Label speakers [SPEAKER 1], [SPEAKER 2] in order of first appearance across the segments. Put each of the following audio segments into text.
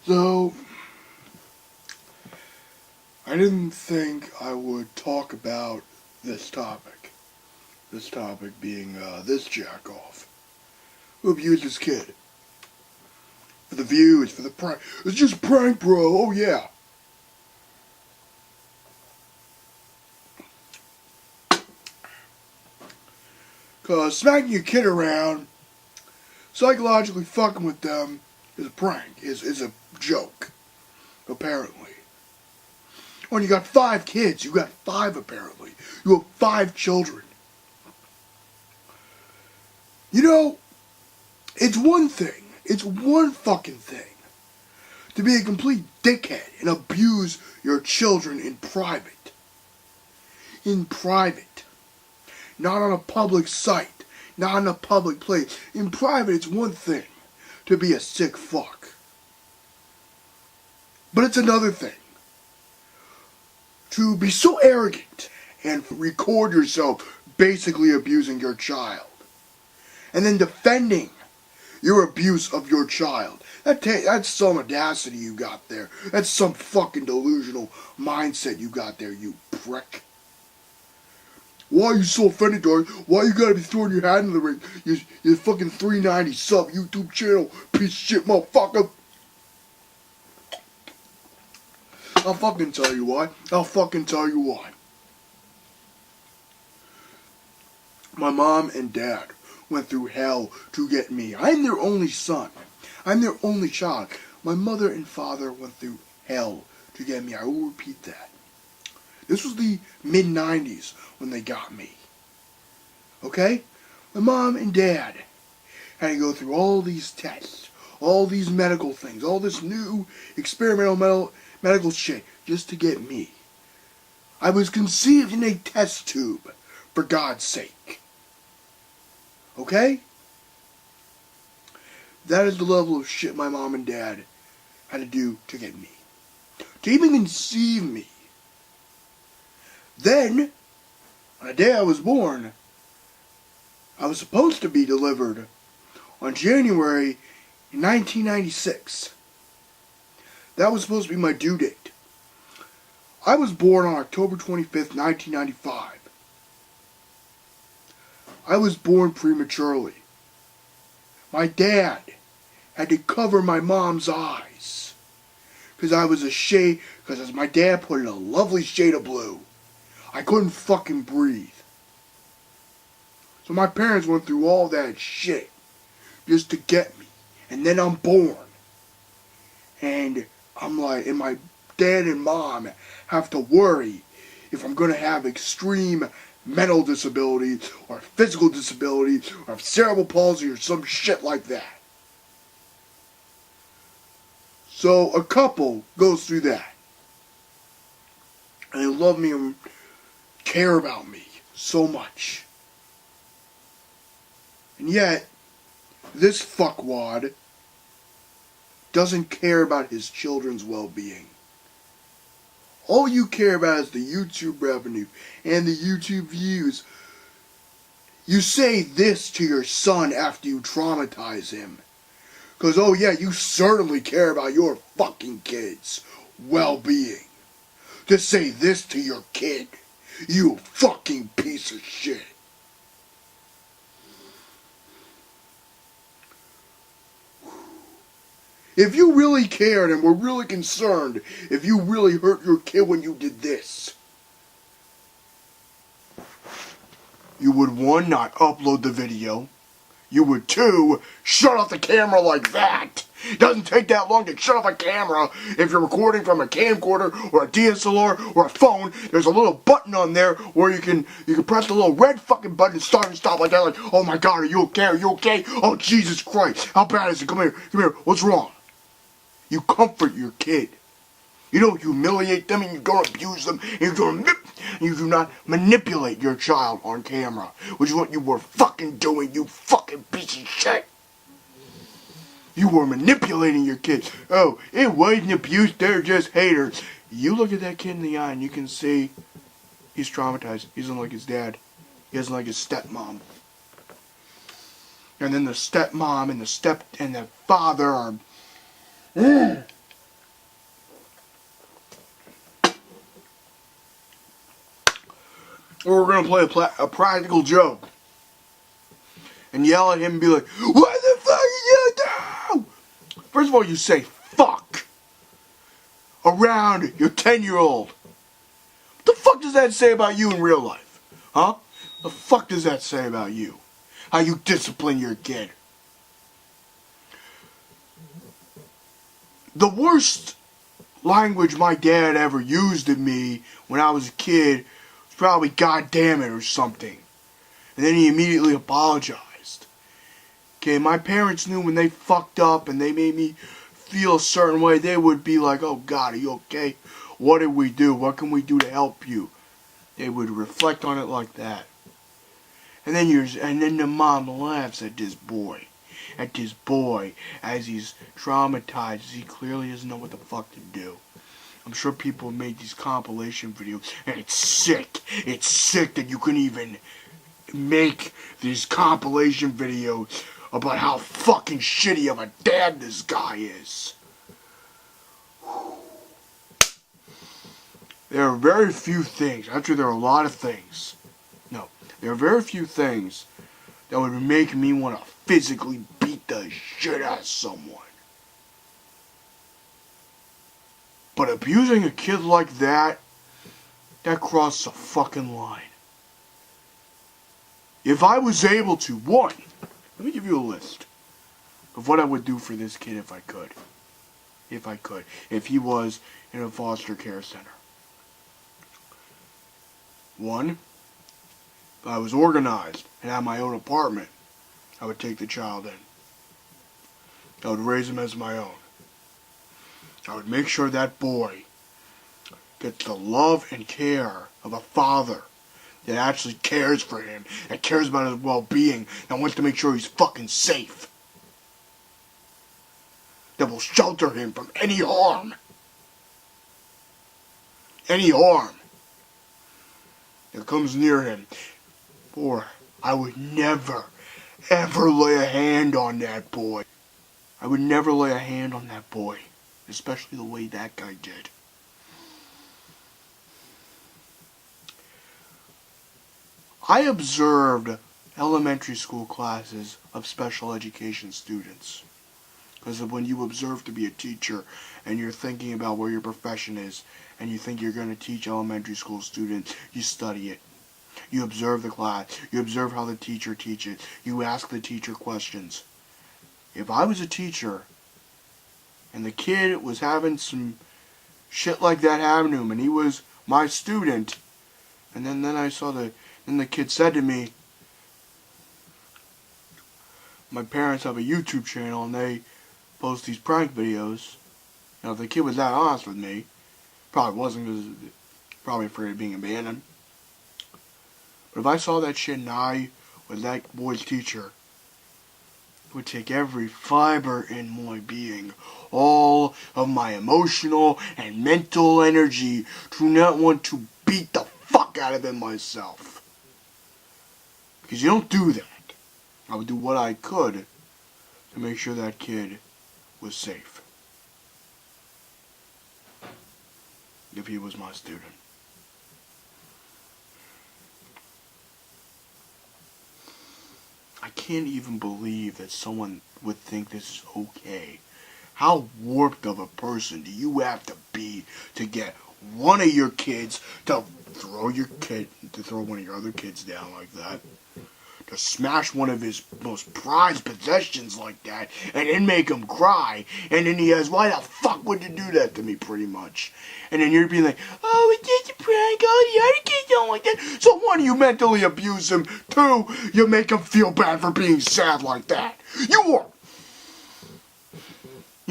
[SPEAKER 1] So, I didn't think I would talk about this topic. This topic being, this jack-off who abused his kid. For the views, for the prank. It's just a prank, bro. Oh, yeah. Because smacking your kid around, psychologically fucking with them, is a prank, is a joke, apparently. When you got 5 kids, you got 5 apparently. You have 5 children. You know, it's one fucking thing, to be a complete dickhead and abuse your children in private. In private. Not on a public site. Not in a public place. In private, it's one thing to be a sick fuck. But it's another thing to be so arrogant and record yourself basically abusing your child. And then defending your abuse of your child. That's some audacity you got there. That's some fucking delusional mindset you got there, you prick. Why are you so offended, Darth? Why you gotta be throwing your hat in the ring? You fucking 390 sub YouTube channel, piece of shit motherfucker. I'll fucking tell you why. My mom and dad went through hell to get me. I'm their only son. I'm their only child. My mother and father went through hell to get me. I will repeat that. This was the mid-90s when they got me. Okay? My mom and dad had to go through all these tests, all these medical things, all this new experimental medical shit just to get me. I was conceived in a test tube, for God's sake. Okay? That is the level of shit my mom and dad had to do to get me. To even conceive me. Then, on the day I was born, I was supposed to be delivered on January 1996. That was supposed to be my due date. I was born on October 25th, 1995. I was born prematurely. My dad had to cover my mom's eyes because as my dad put it, a lovely shade of blue. I couldn't fucking breathe. So my parents went through all that shit just to get me. And then I'm born. And I'm like, and my dad and mom have to worry if I'm going to have extreme mental disabilities or physical disabilities or cerebral palsy or some shit like that. So a couple goes through that. And they love me and care about me so much. And yet, this fuckwad doesn't care about his children's well-being. All you care about is the YouTube revenue and the YouTube views. You say this to your son after you traumatize him. Because, oh yeah, you certainly care about your fucking kid's well-being. To say this to your kid, you fucking piece of shit. If you really cared and were really concerned, if you really hurt your kid when you did this, you would 1, not upload the video. You would 2, shut off the camera like that. It doesn't take that long to shut off a camera if you're recording from a camcorder or a DSLR or a phone. There's a little button on there where you can press the little red fucking button, start and stop like that. Like, oh my God, are you okay? Are you okay? Oh Jesus Christ, how bad is it? Come here, what's wrong? You comfort your kid. You don't humiliate them and you don't abuse them and you do not manipulate your child on camera, which is what you were fucking doing, you fucking piece of shit. You were manipulating your kids. Oh, it wasn't abuse, they're just haters. You look at that kid in the eye and you can see he's traumatized. He doesn't like his dad. He doesn't like his stepmom. And then the stepmom and the father are or we're gonna play a practical joke and yell at him and be like, "What the fuck are you doing?" First of all, you say "fuck" around your 10-year-old. What the fuck does that say about you in real life? Huh? The fuck does that say about you? How you discipline your kid? The worst language my dad ever used at me when I was a kid was probably "God damn it" or something. And then he immediately apologized. Okay, my parents knew when they fucked up and they made me feel a certain way, they would be like, "Oh God, are you okay? What did we do? What can we do to help you?" They would reflect on it like that. And then the mom laughs at this boy. As he's traumatized, as he clearly doesn't know what the fuck to do. I'm sure people have made these compilation videos, and it's sick. It's sick that you can even make these compilation videos about how fucking shitty of a dad this guy is. There are very few things, actually there are a lot of things. No, there are very few things that would make me want to physically beat the shit out of someone. But abusing a kid like that crosses a fucking line. If I was able to, one, let me give you a list of what I would do for this kid if I could. If he was in a foster care center. One, if I was organized and had my own apartment, I would take the child in. I would raise him as my own. I would make sure that boy gets the love and care of a father that actually cares for him, that cares about his well-being, and wants to make sure he's fucking safe. That will shelter him from any harm. Any harm that comes near him. Or I would never, ever lay a hand on that boy. I would never lay a hand on that boy. Especially the way that guy did. I observed elementary school classes of special education students. Because when you observe to be a teacher and you're thinking about where your profession is and you think you're going to teach elementary school students, you study it. You observe the class. You observe how the teacher teaches. You ask the teacher questions. If I was a teacher and the kid was having some shit like that happen to him and he was my student, and then I saw then the kid said to me, "My parents have a YouTube channel and they post these prank videos." Now, if the kid was that honest with me, probably wasn't, because probably afraid of being abandoned. But if I saw that shit and I was that boy's teacher, it would take every fiber in my being, all of my emotional and mental energy, to not want to beat the fuck out of him myself. Because you don't do that. I would do what I could to make sure that kid was safe. If he was my student. I can't even believe that someone would think this is okay. How warped of a person do you have to be to get one of your kids to throw one of your other kids down like that? To smash one of his most prized possessions like that, and then make him cry, and then he has, "Why the fuck would you do that to me," pretty much. And then you're being like, "Oh, it's just a prank, oh, the other kids don't like that." So one, you mentally abuse him. Two, you make him feel bad for being sad like that. You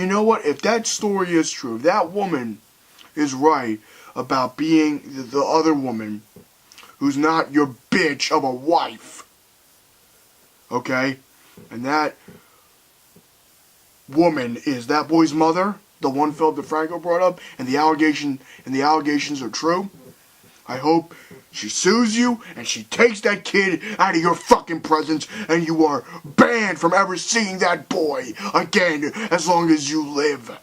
[SPEAKER 1] know what? If that story is true, if that woman is right about being the other woman who's not your bitch of a wife, okay, and that woman is that boy's mother, the one Philip DeFranco brought up, and the allegations are true, I hope she sues you and she takes that kid out of your fucking presence, and you are banned from ever seeing that boy again as long as you live.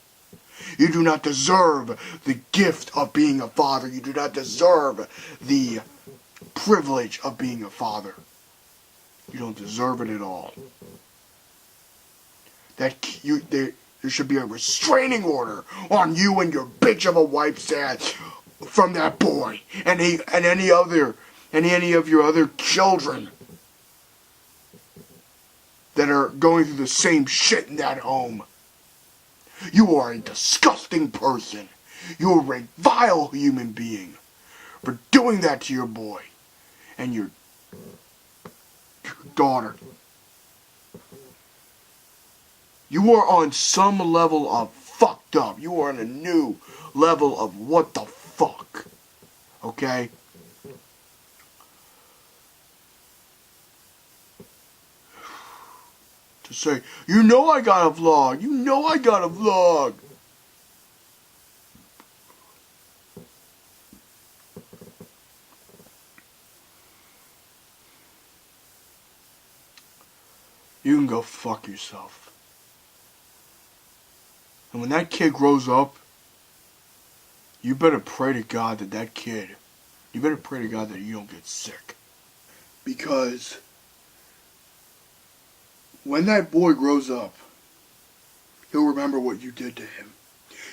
[SPEAKER 1] You do not deserve the gift of being a father. You do not deserve the privilege of being a father. You don't deserve it at all. There should be a restraining order on you and your bitch of a wife's dad from that boy and any of your other children that are going through the same shit in that home. You are a disgusting person. You are a vile human being for doing that to your boy and your daughter. You are on some level of fucked up. You are on a new level of what the fuck. Okay? To say, you know I got a vlog. You know I got a vlog. You can go fuck yourself. And when that kid grows up, you better pray to God that kid, you better pray to God that you don't get sick. Because when that boy grows up, he'll remember what you did to him.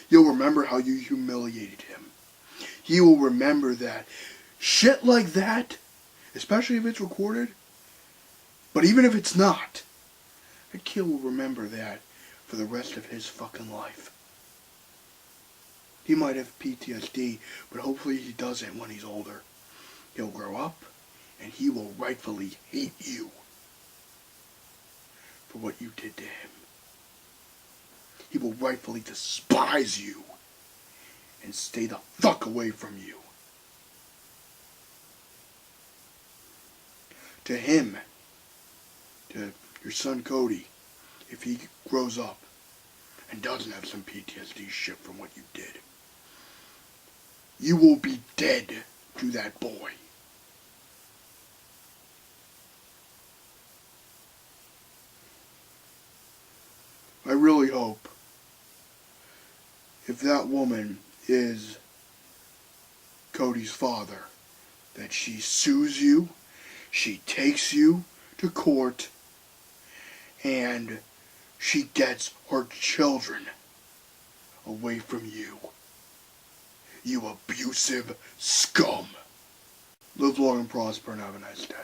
[SPEAKER 1] He'll remember how you humiliated him. He will remember that shit like that, especially if it's recorded, but even if it's not, that kid will remember that for the rest of his fucking life. He might have PTSD, but hopefully he doesn't when he's older. He'll grow up, and he will rightfully hate you for what you did to him. He will rightfully despise you and stay the fuck away from you. To him, to your son Cody, if he grows up and doesn't have some PTSD shit from what you did, you will be dead to that boy. I really hope if that woman is Cody's father, that she sues you, she takes you to court, and she gets her children away from you. You abusive scum. Live long and prosper and have a nice day.